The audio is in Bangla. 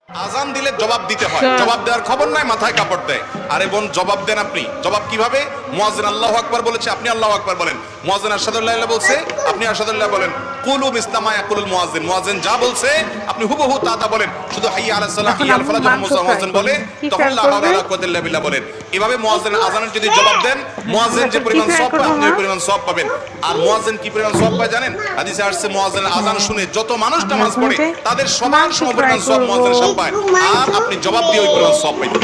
আজান দিলে জবাব দিতে হয়, জবাব দেওয়ার খবর নাই, মাথায় কাপড় দেয়। আরে বোন, জবাব দেন আপনি। জবাব কিভাবে? মুয়াজ্জিন আল্লাহু আকবার বলেছে, আপনি আল্লাহু আকবার বলেন। মুয়াজ্জিন আশহাদু আল্লা ইলাহা বলছে, আপনি আশহাদু আল্লাহ বলেন। কুলু মিসলা মা ইয়াকুলুল মুয়াজ্জিন, মুয়াজ্জিন যা বলছে আপনি হুবহু তা বলেন। শুধু হাইয়া আলাস সালাহ, হাইয়া আল ফালাহ যখন মুয়াজ্জিন বলে তখন লা হাওলা ওয়ালা কুওয়াতা ইল্লা বিল্লাহ বলেন। এভাবে মুয়াজ্জিন আজানের যদি জবাব দেন, মুয়াজ্জিন যে পরিমাণ সওয়াব পায় আপনি ওই পরিমাণ সওয়াব পাবেন। আর মুয়াজ্জিন কি পরিমাণ সওয়াব পায় জানেন? হাদিসে আসছে মুয়াজ্জিনের আজান শুনে যত মানুষ নামাজ পড়ে তাদের সমান সম পরিমাণ সওয়াব মুয়াজ্জিনের সাথে পায়। আর আপনি জবাব দিয়ে ওই পরিমাণ সওয়াব পাইবেন।